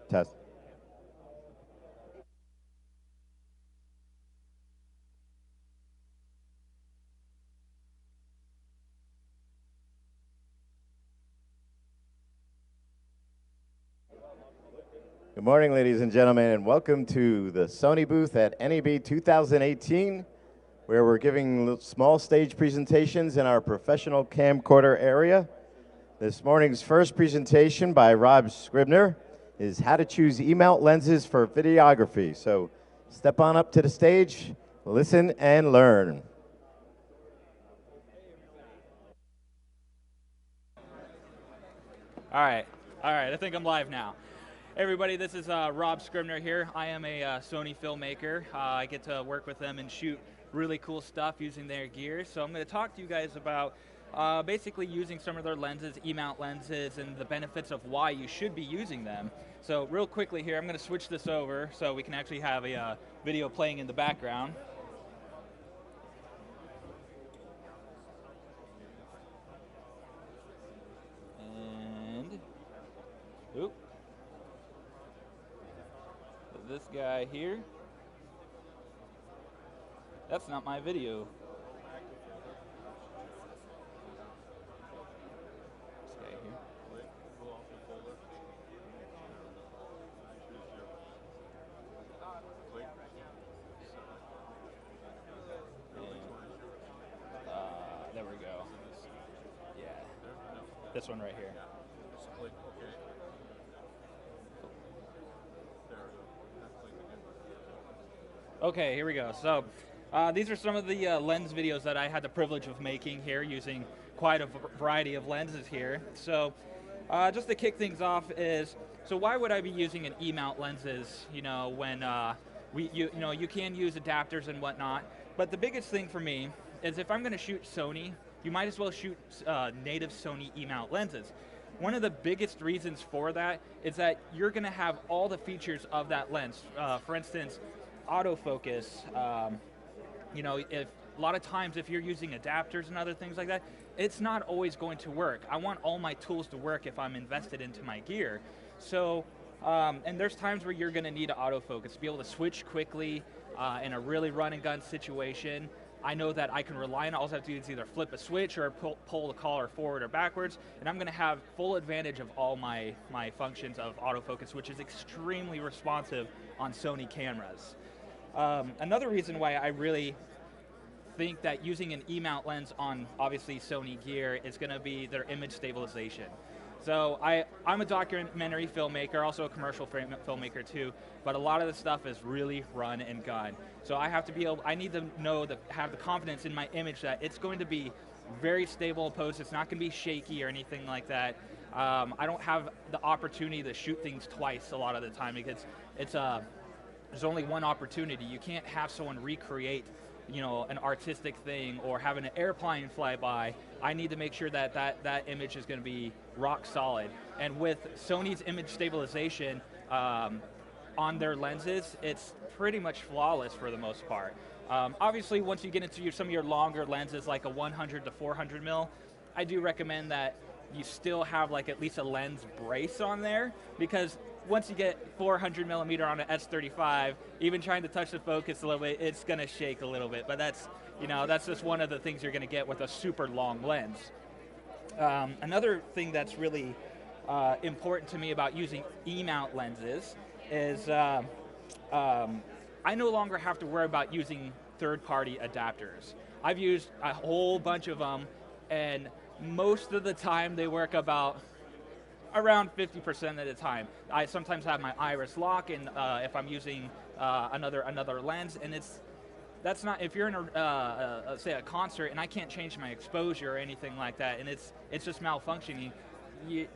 Test. Good morning, ladies and gentlemen, and welcome to the Sony booth at NAB 2018, where we're giving small stage presentations in our professional camcorder area. This morning's first presentation by Rob Scribner is how to choose E-mount lenses for videography. So step on up to the stage, listen and learn. All right, I think I'm live now. Hey everybody, this is Rob Scribner here. I am a Sony filmmaker. I get to work with them and shoot really cool stuff using their gear. So I'm going to talk to you guys about basically using some of their lenses, E-mount lenses, and the benefits of why you should be using them. So real quickly here, I'm going to switch this over so we can actually have a video playing in the background. And, oop. This guy here, that's not my video. This guy here. There we go. Yeah, this one right here. Okay, here we go. So these are some of the lens videos that I had the privilege of making here using quite a variety of lenses here. So just to kick things off is, so why would I be using an E-mount lenses, you know, when you can use adapters and whatnot, but the biggest thing for me is if I'm going to shoot Sony, you might as well shoot native Sony E-mount lenses. One of the biggest reasons for that is that you're going to have all the features of that lens. For instance, autofocus, you know, if a lot of times if you're using adapters and other things like that, it's not always going to work. I want all my tools to work if I'm invested into my gear. So, and there's times where you're gonna need autofocus to be able to switch quickly in a really run and gun situation. I know that I can rely on it. All I have to do is either flip a switch or pull the collar forward or backwards, and I'm going to have full advantage of all my functions of autofocus, which is extremely responsive on Sony cameras. Another reason why I really think that using an E-mount lens on obviously Sony gear is going to be their image stabilization. So I'm a documentary filmmaker, also a commercial filmmaker too, but a lot of the stuff is really run and gun. So I have to be able, I need to know, have the confidence in my image that it's going to be very stable in post, it's not going to be shaky or anything like that. I don't have the opportunity to shoot things twice a lot of the time because there's only one opportunity. You can't have someone recreate, you know, an artistic thing or having an airplane fly by. I need to make sure that that image is going to be rock solid. And with Sony's image stabilization on their lenses, it's pretty much flawless for the most part. Obviously, once you get into some of your longer lenses, like a 100 to 400 mil, I do recommend that you still have like at least a lens brace on there, because once you get 400 millimeter on an S35, even trying to touch the focus a little bit, it's going to shake a little bit. But that's, you know, that's just one of the things you're going to get with a super long lens. Another thing that's really important to me about using E-mount lenses is I no longer have to worry about using third-party adapters. I've used a whole bunch of them, and most of the time they work about around 50% of the time. I sometimes have my iris lock, and if I'm using another lens, and that's not, if you're in say a concert and I can't change my exposure or anything like that, and it's just malfunctioning,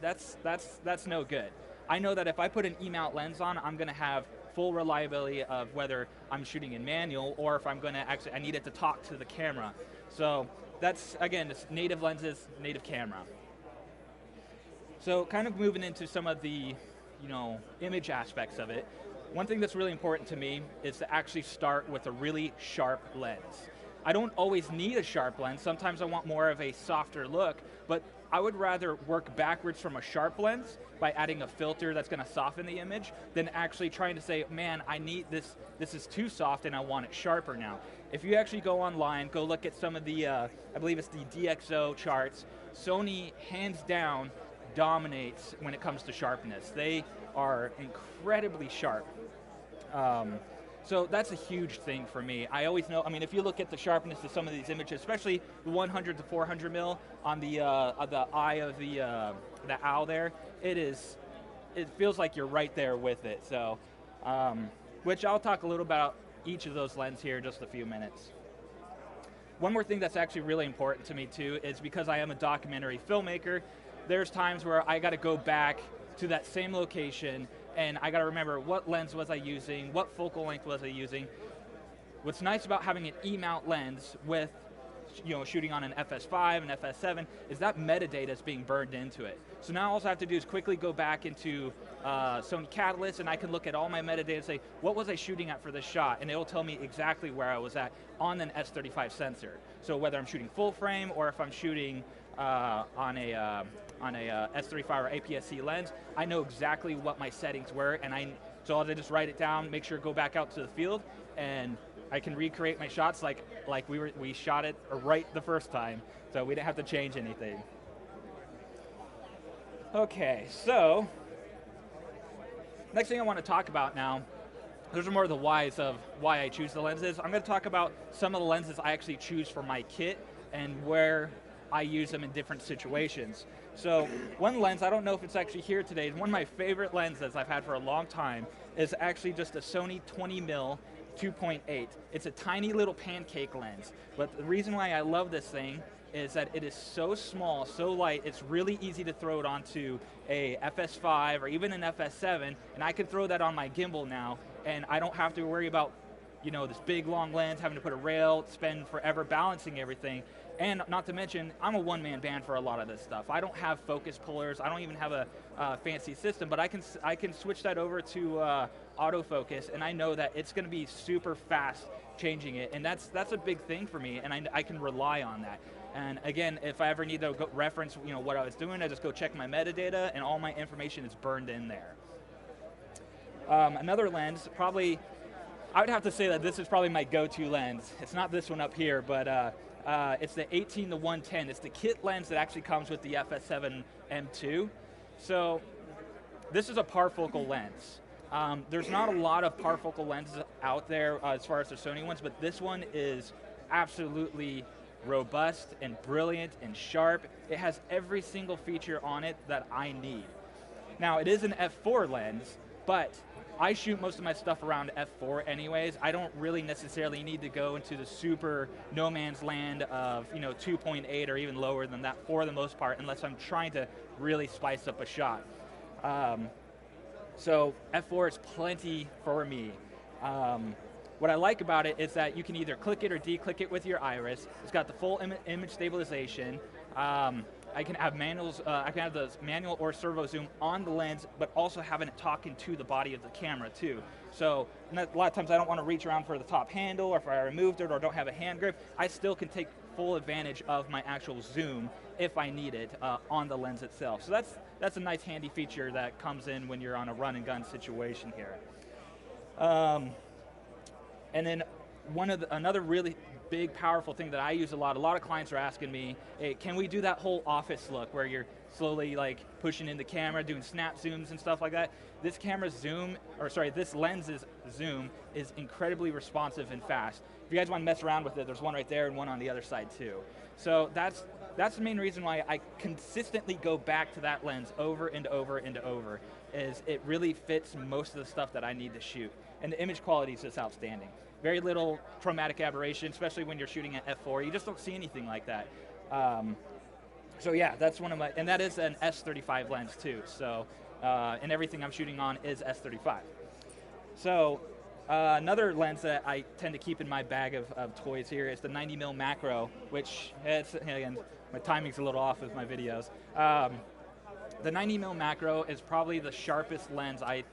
that's no good. I know that if I put an E-mount lens on, I'm going to have full reliability of whether I'm shooting in manual or if I'm going to actually, I need it to talk to the camera. So that's, again, it's native lenses, native camera. So kind of moving into some of the, you know, image aspects of it, one thing that's really important to me is to actually start with a really sharp lens. I don't always need a sharp lens. Sometimes I want more of a softer look, but I would rather work backwards from a sharp lens by adding a filter that's going to soften the image than actually trying to say, man, I need this, this is too soft and I want it sharper now. If you actually go online, go look at some of the, I believe it's the DxO charts, Sony hands down dominates when it comes to sharpness. They are incredibly sharp. So that's a huge thing for me. I always know, I mean, if you look at the sharpness of some of these images, especially the 100 to 400 mil on the eye of the owl there, it feels like you're right there with it. So, which I'll talk a little about each of those lenses here in just a few minutes. One more thing that's actually really important to me too is because I am a documentary filmmaker, there's times where I got to go back to that same location and I got to remember what lens was I using, what focal length was I using. What's nice about having an E-mount lens with, shooting on an FS5 and FS7 is that metadata is being burned into it. So now all I have to do is quickly go back into Sony Catalyst and I can look at all my metadata and say, what was I shooting at for this shot? And it'll tell me exactly where I was at on an S35 sensor. So whether I'm shooting full frame or if I'm shooting on a S35 or APS-C lens, I know exactly what my settings were, and so I'll just write it down, make sure to go back out to the field, and I can recreate my shots like we shot it right the first time, so we didn't have to change anything. Okay, so next thing I want to talk about now, those are more of the whys of why I choose the lenses. I'm going to talk about some of the lenses I actually choose for my kit and where I use them in different situations. So one lens, I don't know if it's actually here today, one of my favorite lenses I've had for a long time is actually just a Sony 20mm 2.8. It's a tiny little pancake lens, but the reason why I love this thing is that it is so small, so light, it's really easy to throw it onto a FS5 or even an FS7, and I can throw that on my gimbal now, and I don't have to worry about this big long lens, having to put a rail, spend forever balancing everything. And not to mention, I'm a one-man band for a lot of this stuff. I don't have focus pullers. I don't even have a fancy system, but I can switch that over to autofocus, and I know that it's going to be super fast changing it, and that's a big thing for me, and I can rely on that. And again, if I ever need to go reference what I was doing, I just go check my metadata, and all my information is burned in there. Another lens, probably, I would have to say that this is probably my go-to lens. It's not this one up here, but it's the 18 to 110. It's the kit lens that actually comes with the FS7 M2. So this is a parfocal lens. There's not a lot of parfocal lenses out there as far as the Sony ones, but this one is absolutely robust and brilliant and sharp. It has every single feature on it that I need. Now it is an f4 lens, but I shoot most of my stuff around f4 anyways. I don't really necessarily need to go into the super no man's land of 2.8 or even lower than that for the most part, unless I'm trying to really spice up a shot. So f4 is plenty for me. What I like about it is that you can either click it or de-click it with your iris. It's got the full image stabilization. I can have manuals. I can have the manual or servo zoom on the lens, but also having it talking to the body of the camera too. So a lot of times I don't want to reach around for the top handle, or if I removed it or don't have a hand grip, I still can take full advantage of my actual zoom if I need it on the lens itself. So that's a nice handy feature that comes in when you're on a run and gun situation here. And then another really big, powerful thing that I use a lot of clients are asking me, hey, can we do that whole office look where you're slowly pushing in the camera, doing snap zooms and stuff like that? This this lens's zoom is incredibly responsive and fast. If you guys want to mess around with it, there's one right there and one on the other side too. So that's the main reason why I consistently go back to that lens over and over and over, is it really fits most of the stuff that I need to shoot. And the image quality is just outstanding. Very little chromatic aberration, especially when you're shooting at f4. You just don't see anything like that. So yeah, that's one of my, and that is an S35 lens too. So, and everything I'm shooting on is S35. So, another lens that I tend to keep in my bag of toys here is the 90mm macro, which, again, my timing's a little off with my videos. The 90mm macro is probably the sharpest lens I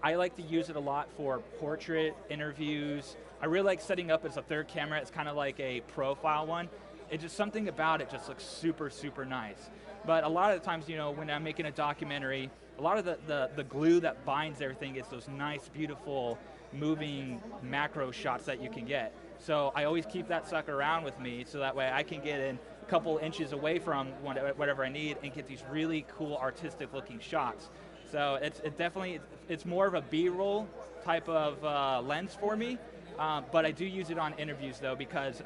I like to use it a lot for portrait interviews. I really like setting up as a third camera. It's kind of like a profile one. It's just something about it just looks super, super nice. But a lot of the times, when I'm making a documentary, a lot of the glue that binds everything is those nice, beautiful, moving macro shots that you can get. So I always keep that sucker around with me so that way I can get in a couple inches away from whatever I need and get these really cool artistic looking shots. So it's more of a B-roll type of lens for me, but I do use it on interviews though because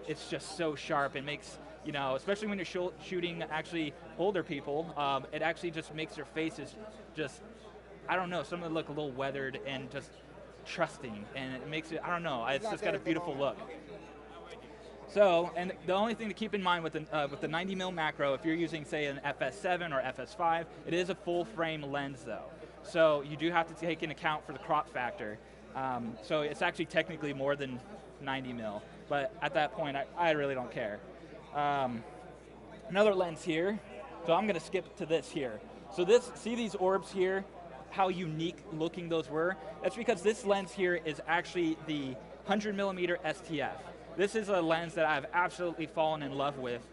it's just so sharp. It makes, especially when you're shooting actually older people, it actually just makes their faces just, I don't know, some of them look a little weathered and just trusting, and it makes it, I don't know, it's just got a beautiful look. So, and the only thing to keep in mind with the 90mm macro, if you're using, say, an FS7 or FS5, it is a full frame lens though. So you do have to take into account for the crop factor. So it's actually technically more than 90mm, but at that point, I really don't care. Another lens here, so I'm going to skip to this here. So see these orbs here, how unique looking those were? That's because this lens here is actually the 100mm STF. This is a lens that I've absolutely fallen in love with,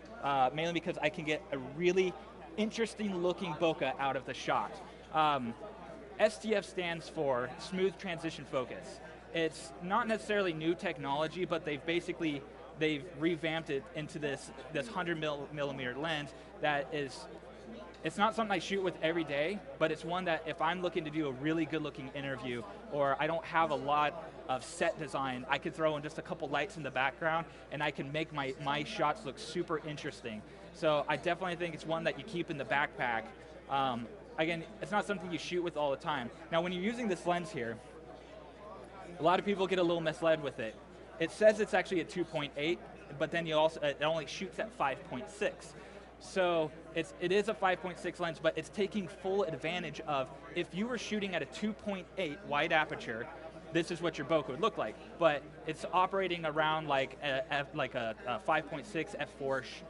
mainly because I can get a really interesting looking bokeh out of the shot. STF stands for Smooth Transition Focus. It's not necessarily new technology, but they've revamped it into this 100mm lens that is, it's not something I shoot with every day, but it's one that if I'm looking to do a really good looking interview, or I don't have a lot of set design, I could throw in just a couple lights in the background and I can make my shots look super interesting. So I definitely think it's one that you keep in the backpack. Again, it's not something you shoot with all the time. Now when you're using this lens here, a lot of people get a little misled with it. It says it's actually a 2.8, but then it only shoots at 5.6. So it is a 5.6 lens, but it's taking full advantage of, if you were shooting at a 2.8 wide aperture, this is what your bokeh would look like. But it's operating around like a 5.6 f4-ish.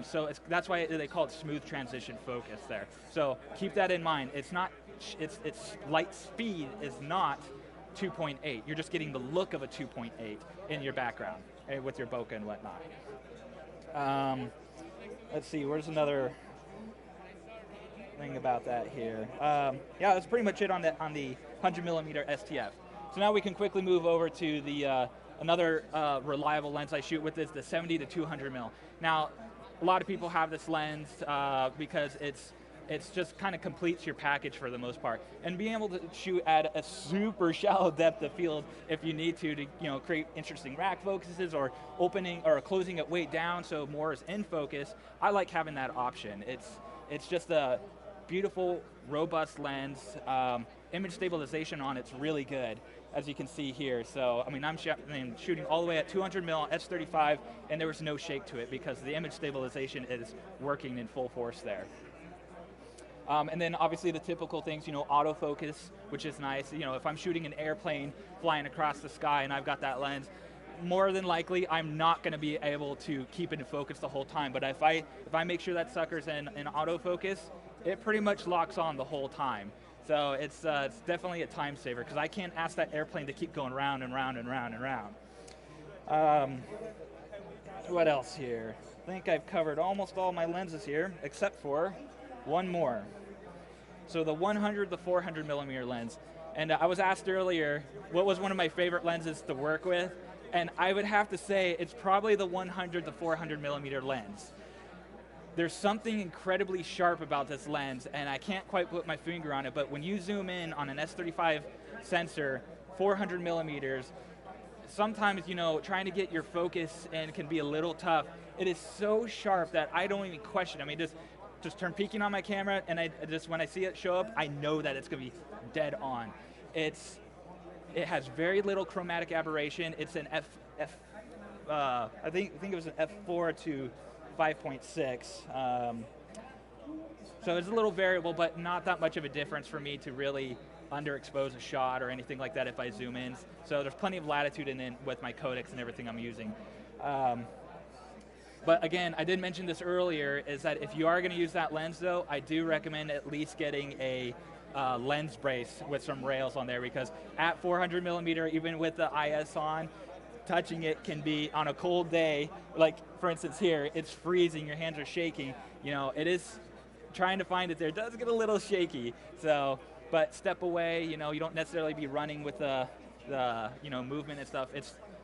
So that's why they call it smooth transition focus there. So keep that in mind. It's light speed is not 2.8. You're just getting the look of a 2.8 in your background with your bokeh and whatnot. Let's see, where's another thing about that here? Yeah, that's pretty much it on the 100mm STF. So now we can quickly move over to the another reliable lens I shoot with is the 70 to 200mm. Now, a lot of people have this lens because it's just kind of completes your package for the most part. And being able to shoot at a super shallow depth of field if you need to create interesting rack focuses or opening or closing it way down so more is in focus, I like having that option. It's just a beautiful, robust lens. Image stabilization on it's really good, as you can see here. So, I'm shooting all the way at 200mm S35, and there was no shake to it because the image stabilization is working in full force there. And then obviously the typical things, autofocus, which is nice. If I'm shooting an airplane flying across the sky and I've got that lens, more than likely I'm not going to be able to keep it in focus the whole time. But if I make sure that sucker's in autofocus, it pretty much locks on the whole time. So it's definitely a time saver because I can't ask that airplane to keep going round and round and round and round. What else here? I think I've covered almost all my lenses here, except for one more. So the 100 to 400mm lens. And I was asked earlier, what was one of my favorite lenses to work with? And I would have to say it's probably the 100 to 400mm lens. There's something incredibly sharp about this lens, and I can't quite put my finger on it, but when you zoom in on an S35 sensor, 400mm, sometimes, trying to get your focus in can be a little tough. It is so sharp that I don't even question. Just turn peeking on my camera, and when I see it show up, I know that it's going to be dead on. It has very little chromatic aberration. It's an I think it was an f4 to 5.6. So it's a little variable, but not that much of a difference for me to really underexpose a shot or anything like that if I zoom in. So there's plenty of latitude with my codecs and everything I'm using. But again, I did mention this earlier, is that if you are going to use that lens though, I do recommend at least getting a lens brace with some rails on there, because at 400 millimeter, even with the IS on, touching it can be on a cold day, like for instance here, it's freezing, your hands are shaking. It is trying to find it there does get a little shaky. So, but step away, you don't necessarily be running with the movement and stuff.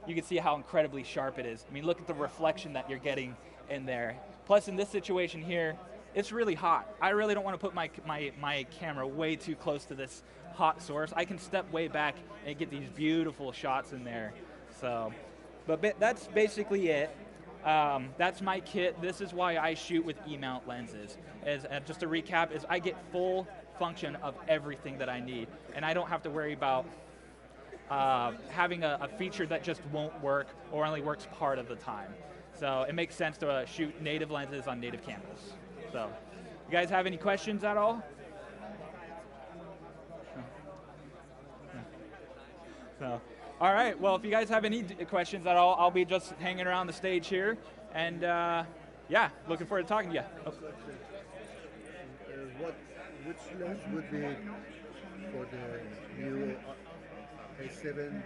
You can see how incredibly sharp it is. I mean, look at the reflection that you're getting in there. Plus, in this situation here, it's really hot. I really don't want to put my camera way too close to this hot source. I can step way back and get these beautiful shots in there. So, but that's basically it. That's my kit. This is why I shoot with E-mount lenses. Just to recap, is I get full function of everything that I need, and I don't have to worry about having a feature that just won't work or only works part of the time. So it makes sense to shoot native lenses on native cameras. So, you guys have any questions at all? So, all right. Well, if you guys have any questions at all, I'll be just hanging around the stage here, and yeah, looking forward to talking to you. Oh. Which lens would be for the new A7?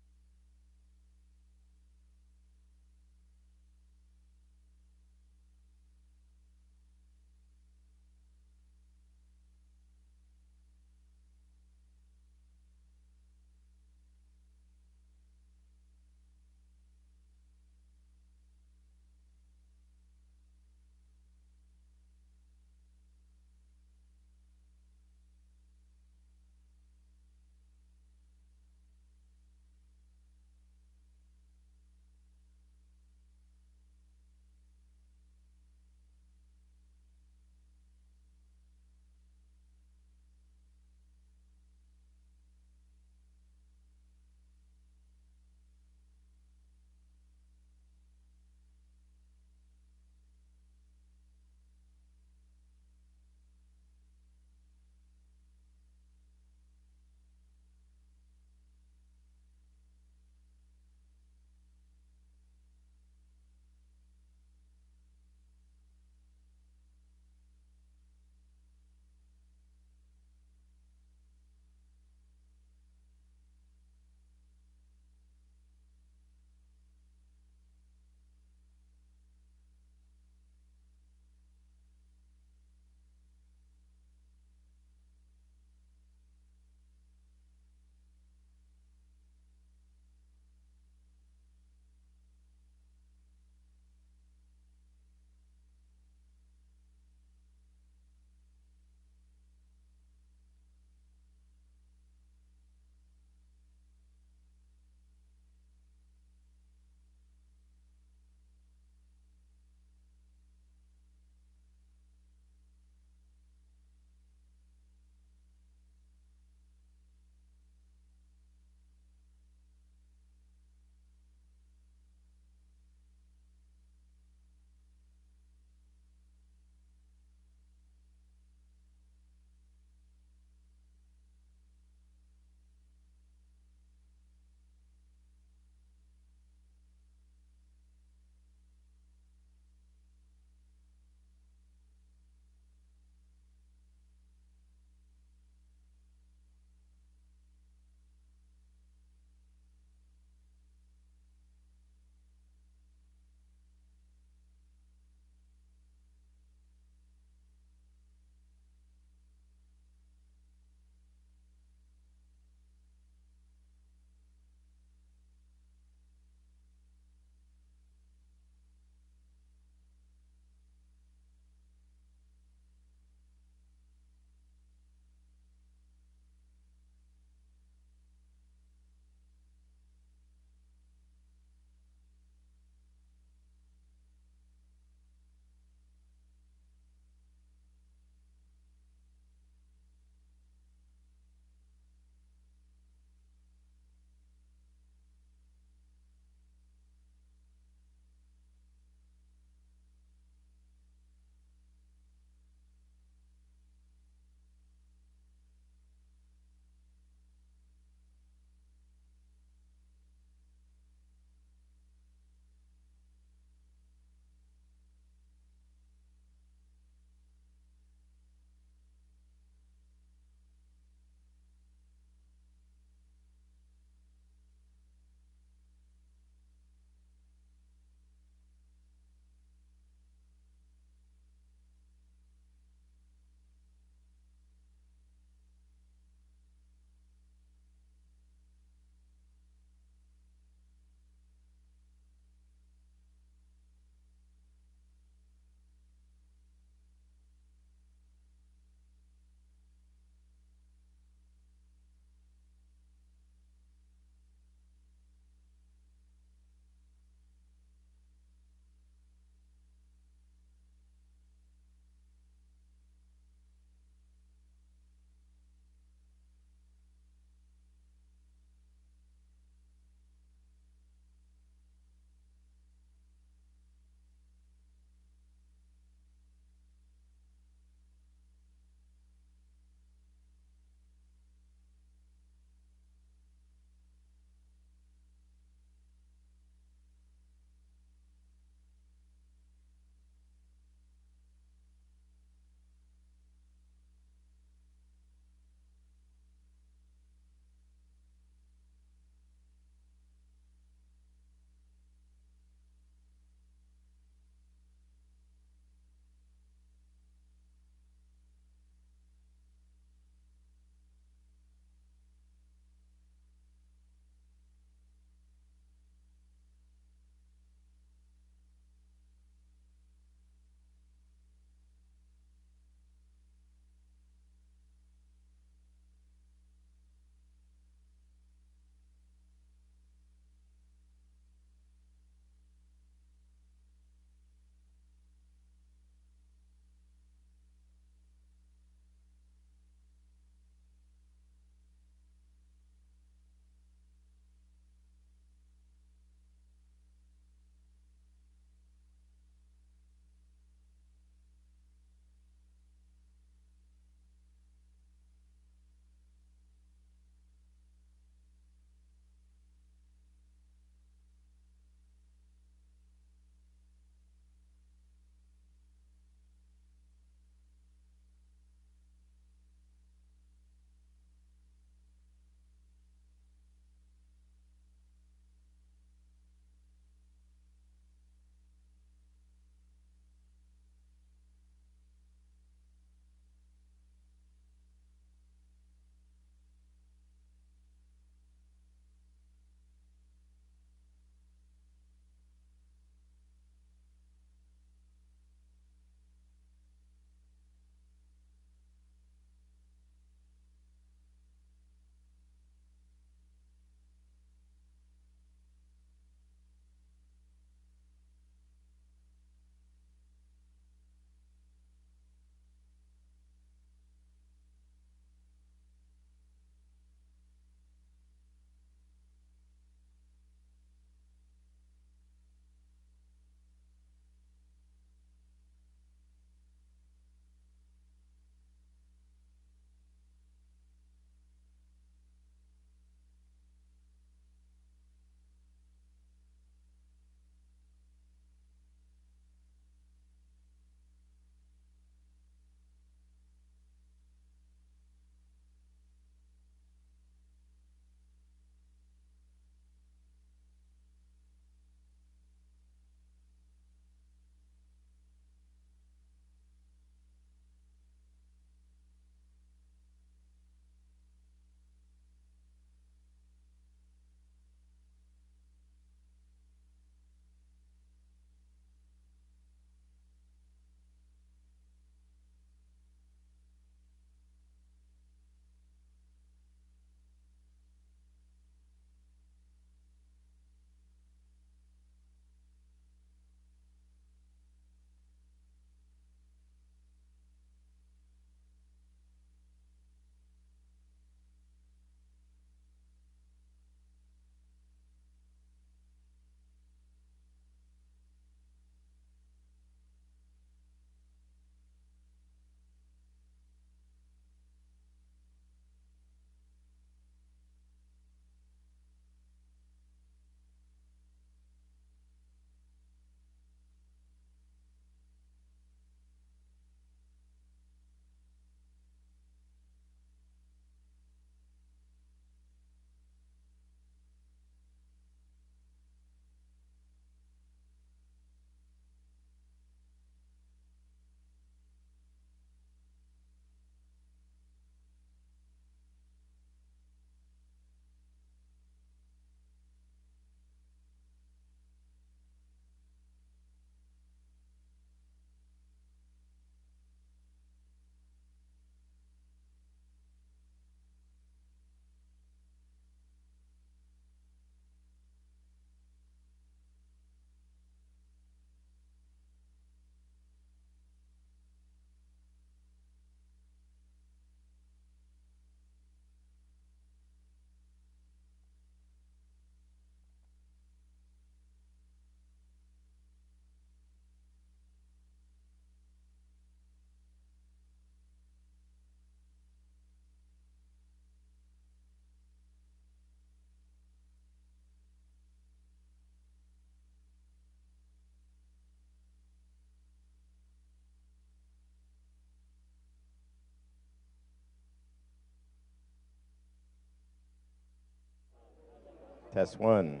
Test one.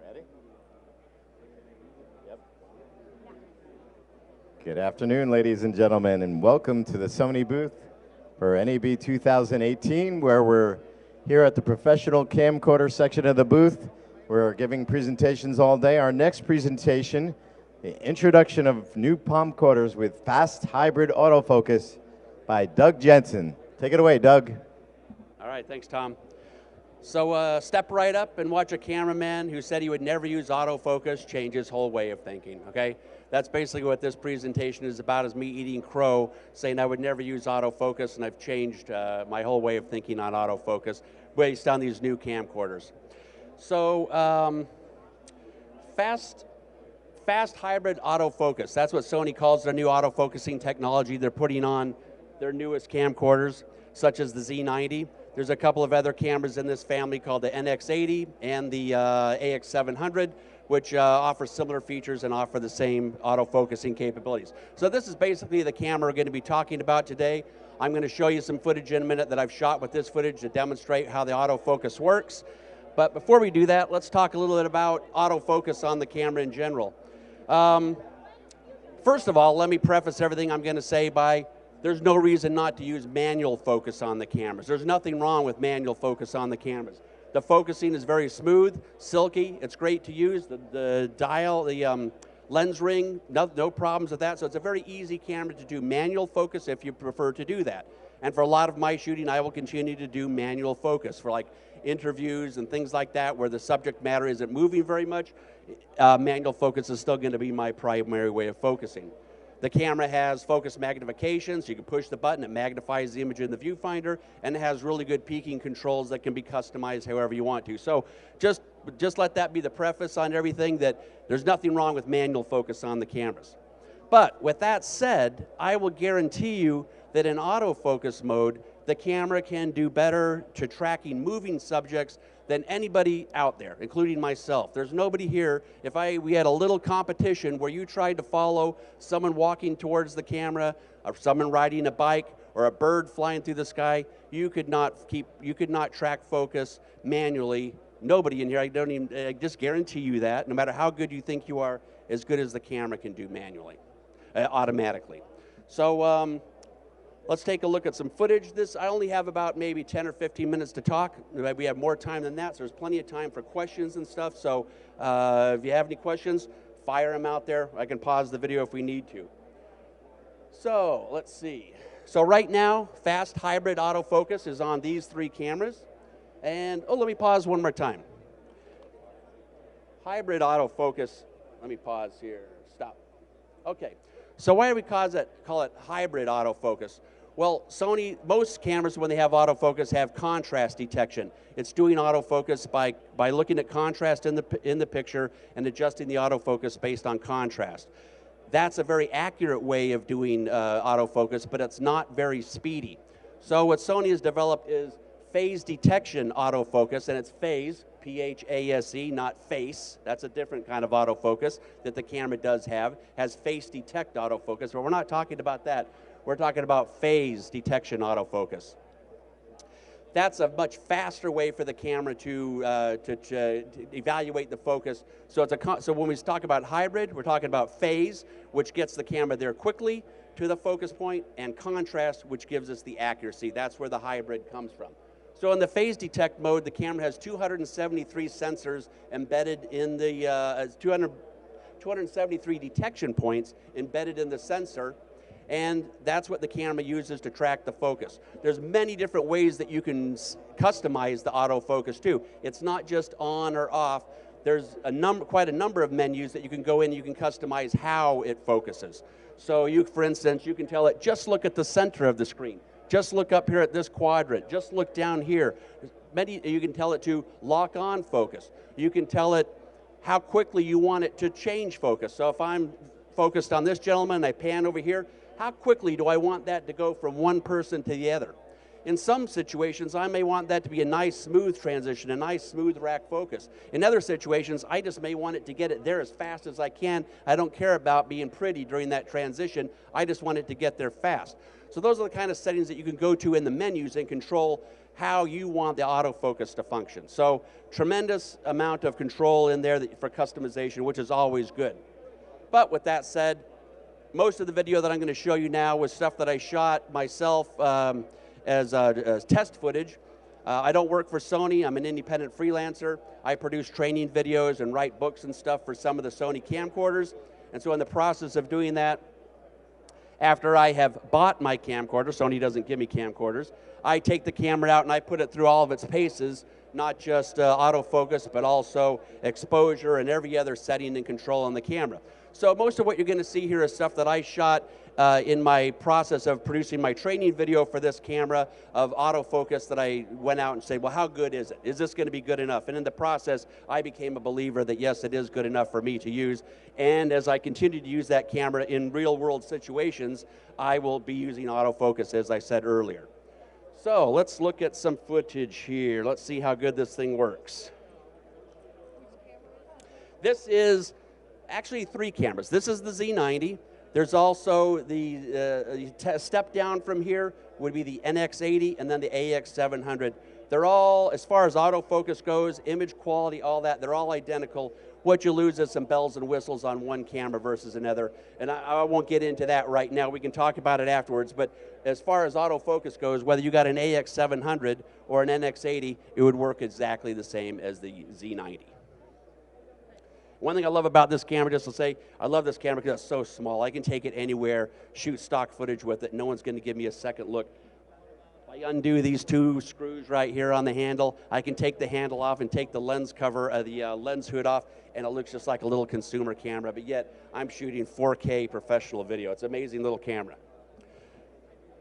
Ready? Yep. Good afternoon, ladies and gentlemen, and welcome to the Sony booth for NAB 2018, where we're here at the professional camcorder section of the booth. We're giving presentations all day. Our next presentation, the introduction of new palmcorders with fast hybrid autofocus by Doug Jensen. Take it away, Doug. All right, thanks, Tom. So step right up and watch a cameraman who said he would never use autofocus change his whole way of thinking, okay? That's basically what this presentation is about, is me eating crow, saying I would never use autofocus, and I've changed my whole way of thinking on autofocus based on these new camcorders. So fast hybrid autofocus, that's what Sony calls their new autofocusing technology they're putting on their newest camcorders, such as the Z90. There's a couple of other cameras in this family called the NX80 and the AX700, which offer similar features and offer the same autofocusing capabilities. So this is basically the camera we're going to be talking about today. I'm going to show you some footage in a minute that I've shot with this footage to demonstrate how the autofocus works. But before we do that, let's talk a little bit about autofocus on the camera in general. First of all, let me preface everything I'm going to say by there's no reason not to use manual focus on the cameras. There's nothing wrong with manual focus on the cameras. The focusing is very smooth, silky. It's great to use. The dial, the lens ring, no problems with that. So it's a very easy camera to do manual focus if you prefer to do that. And for a lot of my shooting, I will continue to do manual focus for like interviews and things like that where the subject matter isn't moving very much. Manual focus is still going to be my primary way of focusing. The camera has focus magnification, so you can push the button, it magnifies the image in the viewfinder, and it has really good peaking controls that can be customized however you want to. So just let that be the preface on everything, that there's nothing wrong with manual focus on the cameras. But with that said, I will guarantee you that in autofocus mode, the camera can do better to tracking moving subjects than anybody out there, including myself. There's nobody here. If we had a little competition where you tried to follow someone walking towards the camera, or someone riding a bike, or a bird flying through the sky, you could not track focus manually. Nobody in here, I just guarantee you that, no matter how good you think you are, as good as the camera can do manually, automatically. So let's take a look at some footage. I only have about maybe 10 or 15 minutes to talk. We have more time than that, so there's plenty of time for questions and stuff. So if you have any questions, fire them out there. I can pause the video if we need to. So let's see. So right now, fast hybrid autofocus is on these three cameras. And, let me pause one more time. Hybrid autofocus, let me pause here, stop. Okay, so why do we call it hybrid autofocus? Well, Sony, most cameras when they have autofocus have contrast detection. It's doing autofocus by looking at contrast in the picture and adjusting the autofocus based on contrast. That's a very accurate way of doing autofocus, but it's not very speedy. So what Sony has developed is phase detection autofocus, and it's phase, P-H-A-S-E, not face. That's a different kind of autofocus that the camera does have, has face detect autofocus, but we're not talking about that. We're talking about phase detection autofocus. That's a much faster way for the camera to evaluate the focus. So when we talk about hybrid, we're talking about phase, which gets the camera there quickly to the focus point, and contrast, which gives us the accuracy. That's where the hybrid comes from. So in the phase detect mode, the camera has 273 sensors embedded in the 273 detection points embedded in the sensor, and that's what the camera uses to track the focus. There's many different ways that you can customize the autofocus too. It's not just on or off. There's quite a number of menus that you can go in and you can customize how it focuses. So for instance, you can tell it, just look at the center of the screen. Just look up here at this quadrant. Just look down here. You can tell it to lock on focus. You can tell it how quickly you want it to change focus. So if I'm focused on this gentleman and I pan over here, how quickly do I want that to go from one person to the other? In some situations, I may want that to be a nice smooth transition, a nice smooth rack focus. In other situations, I just may want it to get it there as fast as I can. I don't care about being pretty during that transition. I just want it to get there fast. So those are the kind of settings that you can go to in the menus and control how you want the autofocus to function. So tremendous amount of control in there for customization, which is always good. But with that said, most of the video that I'm going to show you now was stuff that I shot myself as test footage. I don't work for Sony. I'm an independent freelancer. I produce training videos and write books and stuff for some of the Sony camcorders. And so in the process of doing that, after I have bought my camcorder, Sony doesn't give me camcorders, I take the camera out and I put it through all of its paces, not just autofocus, but also exposure and every other setting and control on the camera. So most of what you're going to see here is stuff that I shot in my process of producing my training video for this camera of autofocus, that I went out and said, well, how good is it? Is this going to be good enough? And in the process, I became a believer that yes, it is good enough for me to use. And as I continue to use that camera in real world situations, I will be using autofocus, as I said earlier. So let's look at some footage here. Let's see how good this thing works. This is actually 3 cameras. This is the Z90. There's also the step down from here would be the NX80 and then the AX700. They're all, as far as autofocus goes, image quality, all that, they're all identical. What you lose is some bells and whistles on one camera versus another. And I won't get into that right now. We can talk about it afterwards. But as far as autofocus goes, whether you got an AX700 or an NX80, it would work exactly the same as the Z90. One thing I love about this camera, just to say, I love this camera because it's so small. I can take it anywhere, shoot stock footage with it. No one's going to give me a second look. If I undo these 2 screws right here on the handle, I can take the handle off and take the lens cover, the lens hood off, and it looks just like a little consumer camera. But yet, I'm shooting 4K professional video. It's an amazing little camera.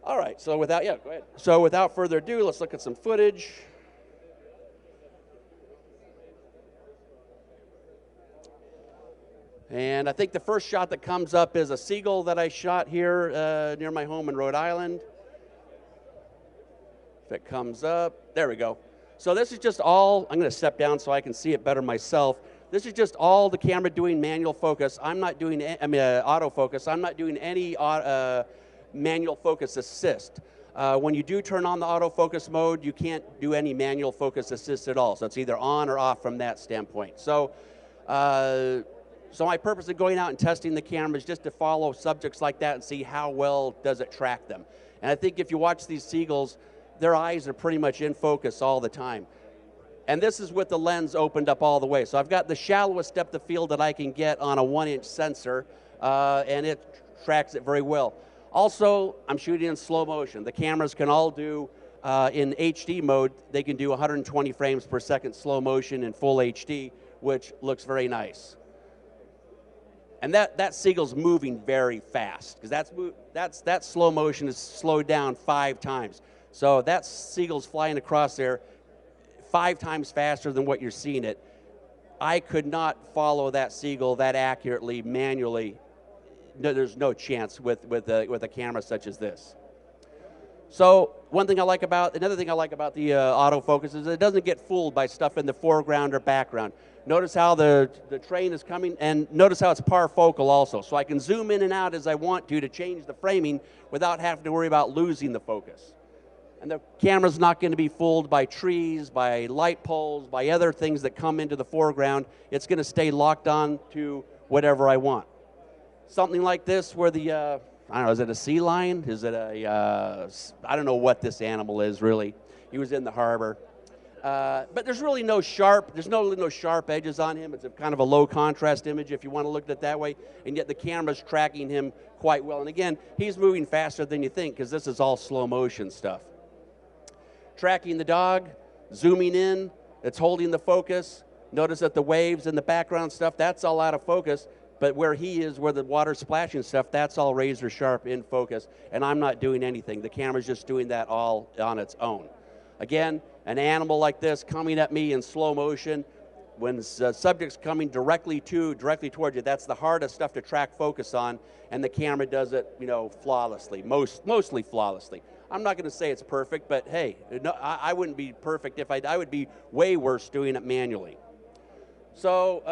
All right, so go ahead. So without further ado, let's look at some footage. And I think the first shot that comes up is a seagull that I shot here near my home in Rhode Island. If it comes up, there we go. So this is just all, I'm going to step down so I can see it better myself. This is just all the camera doing manual focus. I'm not doing, autofocus. I'm not doing any manual focus assist. When you do turn on the autofocus mode, you can't do any manual focus assist at all. So it's either on or off from that standpoint. So my purpose of going out and testing the camera is just to follow subjects like that and see how well does it track them. And I think if you watch these seagulls, their eyes are pretty much in focus all the time. And this is with the lens opened up all the way. So I've got the shallowest depth of field that I can get on a 1-inch sensor, and it tracks it very well. Also, I'm shooting in slow motion. The cameras can all do, in HD mode, they can do 120 frames per second slow motion in full HD, which looks very nice. And that seagull's moving very fast, because that slow motion is slowed down 5 times. So that seagull's flying across there 5 times faster than what you're seeing it. I could not follow that seagull that accurately manually. No, there's no chance with a camera such as this. So another thing I like about the autofocus is it doesn't get fooled by stuff in the foreground or background. Notice how the train is coming, and notice how it's parfocal also. So I can zoom in and out as I want to change the framing without having to worry about losing the focus. And the camera's not going to be fooled by trees, by light poles, by other things that come into the foreground. It's going to stay locked on to whatever I want. Something like this where the, I don't know, is it a sea lion? Is it a, I don't know what this animal is really. He was in the harbor. But there's really no sharp edges on him. It's a kind of a low contrast image if you want to look at it that way, and yet the camera's tracking him quite well. And again, he's moving faster than you think because this is all slow motion stuff. Tracking the dog, zooming in, it's holding the focus. Notice that the waves and the background stuff, that's all out of focus, but where he is, where the water's splashing stuff, that's all razor sharp in focus, and I'm not doing anything. The camera's just doing that all on its own. Again, an animal like this coming at me in slow motion, when the subject's coming directly toward you, that's the hardest stuff to track focus on, and the camera does it, flawlessly, mostly flawlessly. I'm not going to say it's perfect, but hey, no, I wouldn't be perfect if I would be way worse doing it manually. So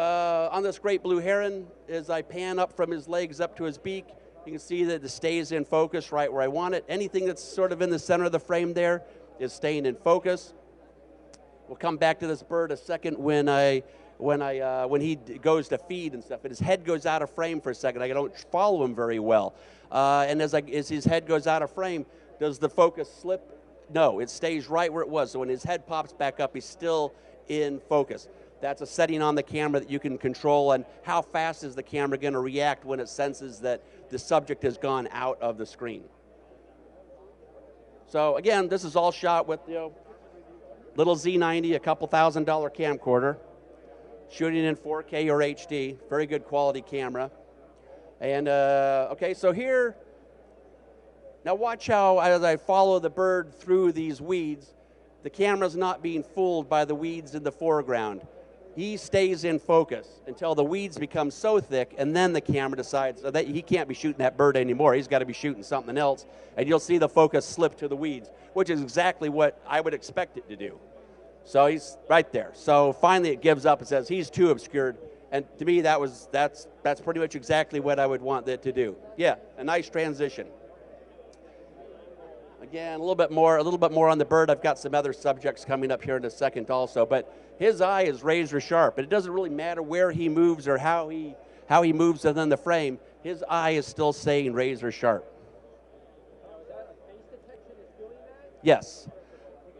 on this great blue heron, as I pan up from his legs up to his beak, you can see that it stays in focus right where I want it. Anything that's sort of in the center of the frame there is staying in focus. We'll come back to this bird a second when he goes to feed and stuff, and his head goes out of frame for a second. I don't follow him very well. And as his head goes out of frame, does the focus slip? No, it stays right where it was. So when his head pops back up, he's still in focus. That's a setting on the camera that you can control, and how fast is the camera going to react when it senses that the subject has gone out of the screen. So again, this is all shot with little Z90, a couple $1,000 camcorder, shooting in 4K or HD, very good quality camera. And okay, so here, now watch how as I follow the bird through these weeds, the camera's not being fooled by the weeds in the foreground. He stays in focus until the weeds become so thick, and then the camera decides that he can't be shooting that bird anymore. He's got to be shooting something else, and you'll see the focus slip to the weeds, which is exactly what I would expect it to do. So he's right there. So finally it gives up and says he's too obscured, and to me that's pretty much exactly what I would want it to do. Yeah, a nice transition. Again, a little bit more on the bird. I've got some other subjects coming up here in a second also, but his eye is razor sharp, and it doesn't really matter where he moves or how he moves within the frame. His eye is still staying razor sharp. Is that a phase detection that's doing that? Yes.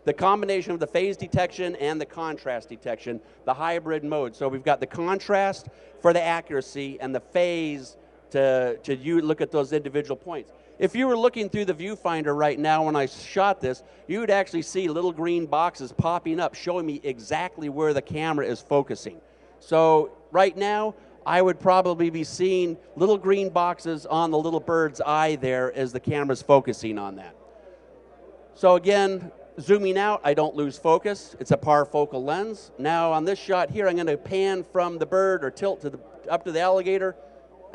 The combination of the phase detection and the contrast detection, the hybrid mode. So we've got the contrast for the accuracy and the phase to look at those individual points. If you were looking through the viewfinder right now when I shot this, you would actually see little green boxes popping up showing me exactly where the camera is focusing. So right now, I would probably be seeing little green boxes on the little bird's eye there as the camera's focusing on that. So again, zooming out, I don't lose focus. It's a parfocal lens. Now on this shot here, I'm going to pan from the bird or tilt to up to the alligator,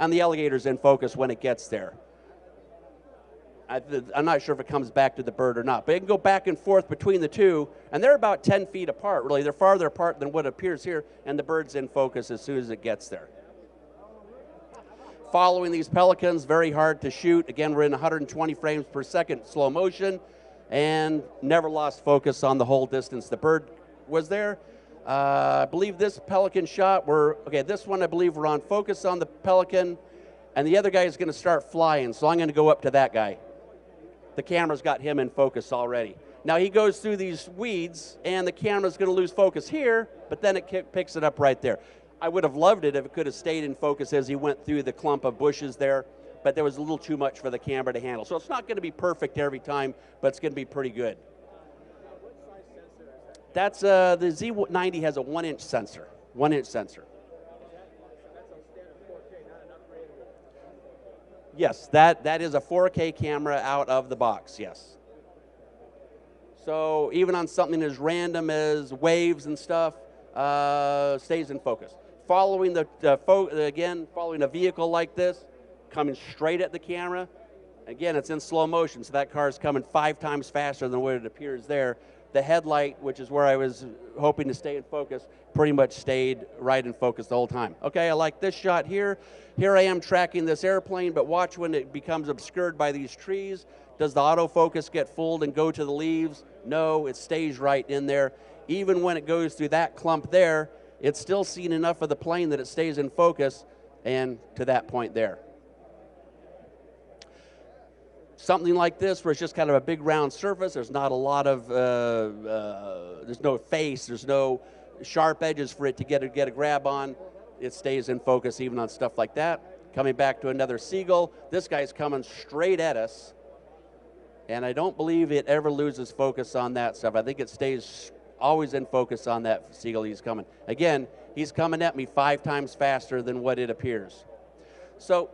and the alligator's in focus when it gets there. I'm not sure if it comes back to the bird or not, but it can go back and forth between the two, and they're about 10 feet apart, really. They're farther apart than what appears here, and the bird's in focus as soon as it gets there. Following these pelicans, very hard to shoot. Again, we're in 120 frames per second slow motion, and never lost focus on the whole distance. The bird was there. I believe this pelican shot, this one I believe we're on focus on the pelican, and the other guy is going to start flying, so I'm going to go up to that guy. The camera's got him in focus already. Now he goes through these weeds, and the camera's going to lose focus here, but then it picks it up right there. I would have loved it if it could have stayed in focus as he went through the clump of bushes there, but there was a little too much for the camera to handle. So it's not going to be perfect every time, but it's going to be pretty good. What size sensor is that? That's the Z90 has a 1-inch sensor. 1-inch sensor. That's on standard 4K, not an upgradable. Yes, that is a 4K camera out of the box, yes. So even on something as random as waves and stuff, stays in focus. Following following a vehicle like this, coming straight at the camera, again, it's in slow motion, so that car is coming 5 times faster than what it appears there. The headlight, which is where I was hoping to stay in focus, pretty much stayed right in focus the whole time. Okay, I like this shot here. Here I am tracking this airplane, but watch when it becomes obscured by these trees. Does the autofocus get fooled and go to the leaves? No, it stays right in there. Even when it goes through that clump there, it's still seeing enough of the plane that it stays in focus, and to that point there. Something like this where it's just kind of a big round surface, there's not a lot of, there's no face, there's no sharp edges for it to get a grab on. It stays in focus even on stuff like that. Coming back to another seagull, this guy's coming straight at us, and I don't believe it ever loses focus on that stuff. I think it stays always in focus on that seagull he's coming. Again, he's coming at me 5 times faster than what it appears. So,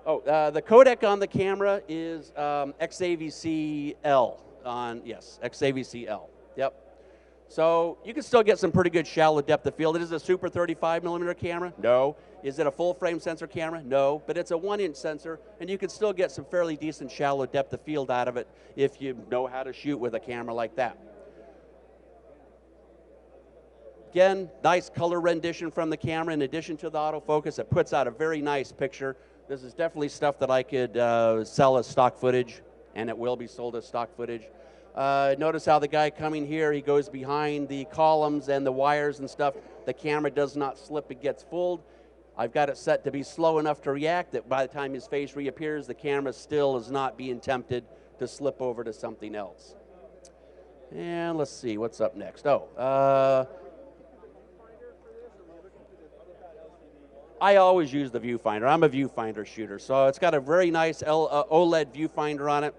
the codec on the camera is XAVC-L XAVC-L, yep. So you can still get some pretty good shallow depth of field. It is a super 35mm camera? No. Is it a full frame sensor camera? No. But it's a 1-inch sensor, and you can still get some fairly decent shallow depth of field out of it if you know how to shoot with a camera like that. Again, nice color rendition from the camera in addition to the autofocus. It puts out a very nice picture. This is definitely stuff that I could sell as stock footage, and it will be sold as stock footage. Notice how the guy coming here, he goes behind the columns and the wires and stuff. The camera does not slip, it gets fooled. I've got it set to be slow enough to react that by the time his face reappears, the camera still is not being tempted to slip over to something else. And let's see, what's up next? I always use the viewfinder. I'm a viewfinder shooter, so it's got a very nice OLED viewfinder on it.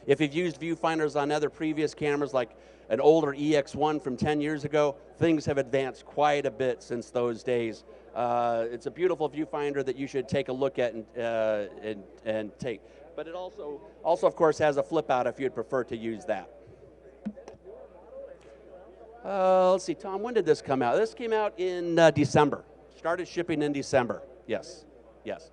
If you've used viewfinders on other previous cameras, like an older EX1 from 10 years ago, things have advanced quite a bit since those days. It's a beautiful viewfinder that you should take a look at and take. But it also, of course, has a flip out if you'd prefer to use that. Let's see, Tom, when did this come out? This came out in December. Started shipping in December. Yes, yes.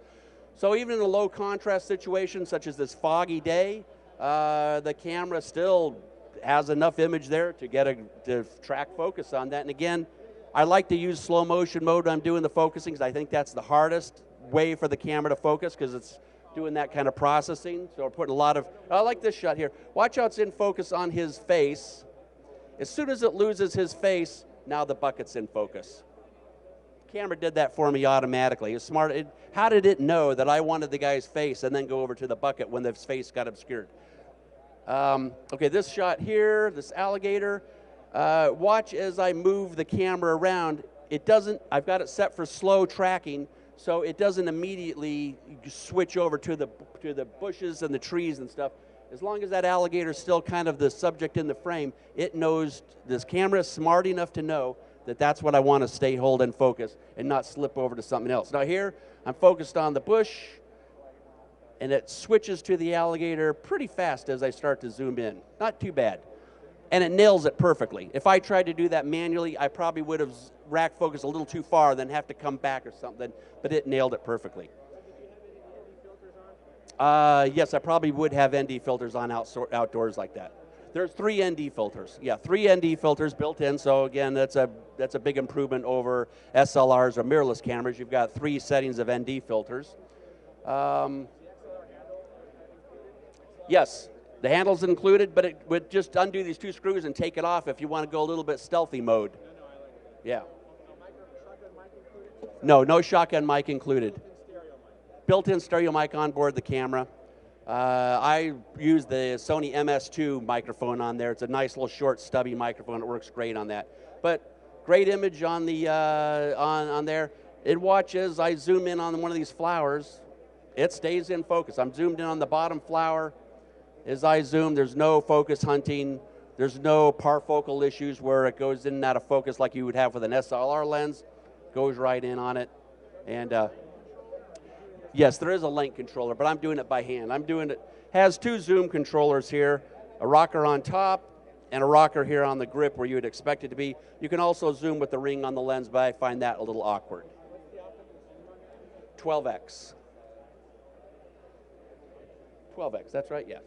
So even in a low contrast situation such as this foggy day, the camera still has enough image there to track focus on that. And again, I like to use slow motion mode when I'm doing the focusing because I think that's the hardest way for the camera to focus because it's doing that kind of processing. So we're putting a lot of, I like this shot here. Watch how it's in focus on his face. As soon as it loses his face, now the bucket's in focus. Camera did that for me automatically. It's smart. How did it know that I wanted the guy's face and then go over to the bucket when his face got obscured? Okay, this shot here, this alligator. Watch as I move the camera around. It doesn't. I've got it set for slow tracking, so it doesn't immediately switch over to the bushes and the trees and stuff. As long as that alligator is still kind of the subject in the frame, it knows this camera is smart enough to know that that's what I want to stay, hold, and focus, and not slip over to something else. Now here, I'm focused on the bush, and it switches to the alligator pretty fast as I start to zoom in. Not too bad. And it nails it perfectly. If I tried to do that manually, I probably would have rack focused a little too far, then have to come back or something, but it nailed it perfectly. Yes, I probably would have ND filters on outdoors like that. There's 3 ND filters. Yeah, 3 ND filters built in. So again, that's a big improvement over SLRs or mirrorless cameras. You've got 3 settings of ND filters. Yes, the handle's included, but it would just undo these 2 screws and take it off if you want to go a little bit stealthy mode. Yeah. No shotgun mic included. Built-in stereo mic on board the camera. I use the Sony MS2 microphone on there. It's a nice little short stubby microphone. It works great on that. But great image on the on there. It watches. I zoom in on one of these flowers. It stays in focus. I'm zoomed in on the bottom flower. As I zoom, there's no focus hunting. There's no parfocal issues where it goes in and out of focus like you would have with an SLR lens. Goes right in on it. And yes, there is a link controller, but I'm doing it by hand. I'm doing it, has 2 zoom controllers here, a rocker on top and a rocker here on the grip where you would expect it to be. You can also zoom with the ring on the lens, but I find that a little awkward. 12x. 12x, that's right, yes.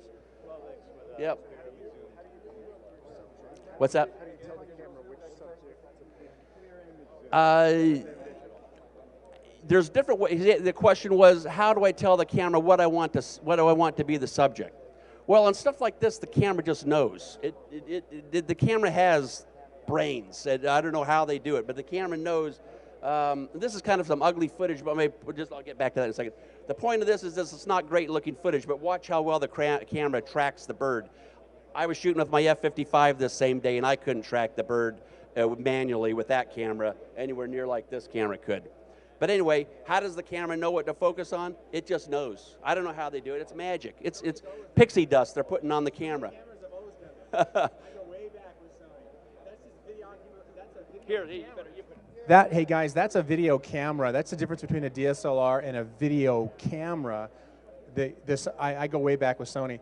Yep. What's that? There's different ways. The question was, how do I tell the camera what do I want to be the subject? Well, on stuff like this, the camera just knows. The camera has brains. I don't know how they do it, but the camera knows. This is kind of some ugly footage, but I'll get back to that in a second. The point of this is it's not great looking footage, but watch how well the camera tracks the bird. I was shooting with my F-55 this same day, and I couldn't track the bird manually with that camera anywhere near like this camera could. But anyway, how does the camera know what to focus on? It just knows. I don't know how they do it. It's magic. It's pixie dust they're putting on the camera. Here, you better. Hey guys, that's a video camera. That's the difference between a DSLR and a video camera. I go way back with Sony.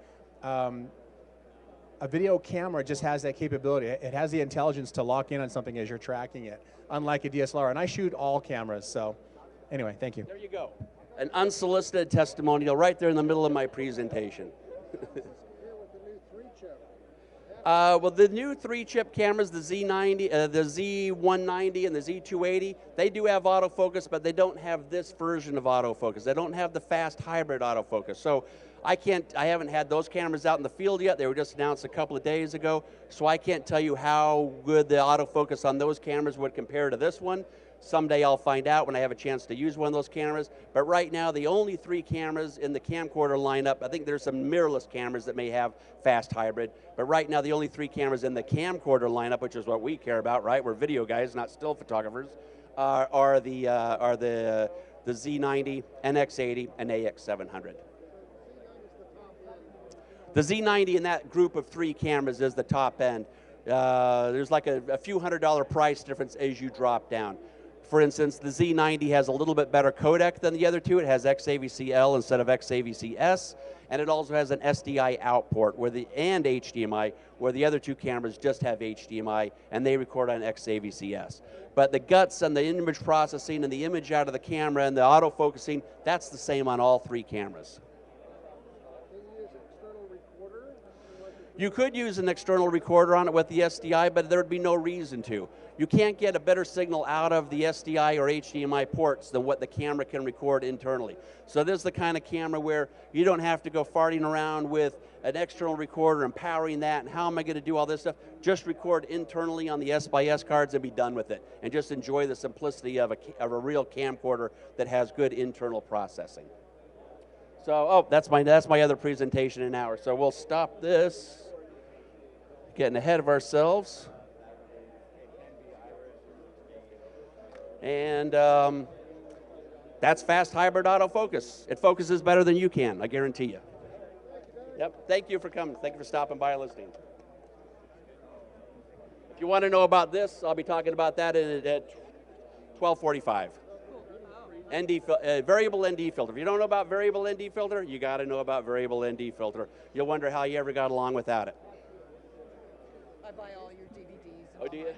a video camera just has that capability. It has the intelligence to lock in on something as you're tracking it, unlike a DSLR. And I shoot all cameras, so anyway, thank you. There you go. An unsolicited testimonial right there in the middle of my presentation. Well, the new 3-chip cameras, the Z90, the Z190 and the Z280, they do have autofocus, but they don't have this version of autofocus. They don't have the fast hybrid autofocus. So I haven't had those cameras out in the field yet. They were just announced a couple of days ago, so I can't tell you how good the autofocus on those cameras would compare to this one. Someday I'll find out when I have a chance to use one of those cameras. But right now, the only 3 cameras in the camcorder lineup, I think there's some mirrorless cameras that may have fast hybrid, but right now the only 3 cameras in the camcorder lineup, which is what we care about, right? We're video guys, not still photographers, are the Z90, NX80, and AX700. The Z90 in that group of 3 cameras is the top end. There's like a few $100 price difference as you drop down. For instance, the Z90 has a little bit better codec than the other 2. It has XAVC-L instead of XAVC-S, and it also has an SDI out port and HDMI, where the other 2 cameras just have HDMI, and they record on XAVC-S. But the guts and the image processing and the image out of the camera and the autofocusing, that's the same on all 3 cameras. You could use an external recorder on it with the SDI, but there'd be no reason to. You can't get a better signal out of the SDI or HDMI ports than what the camera can record internally. So this is the kind of camera where you don't have to go farting around with an external recorder and powering that, and how am I going to do all this stuff? Just record internally on the S/S cards and be done with it, and just enjoy the simplicity of a real camcorder that has good internal processing. So, that's my other presentation in an hour. So we'll stop this. Getting ahead of ourselves. And that's fast hybrid autofocus. It focuses better than you can, I guarantee you. Yep, thank you for coming. Thank you for stopping by and listening. If you want to know about this, I'll be talking about that at 12:45. Variable ND filter. If you don't know about variable ND filter, you got to know about variable ND filter. You'll wonder how you ever got along without it. I buy all your DVDs. Oh, do you?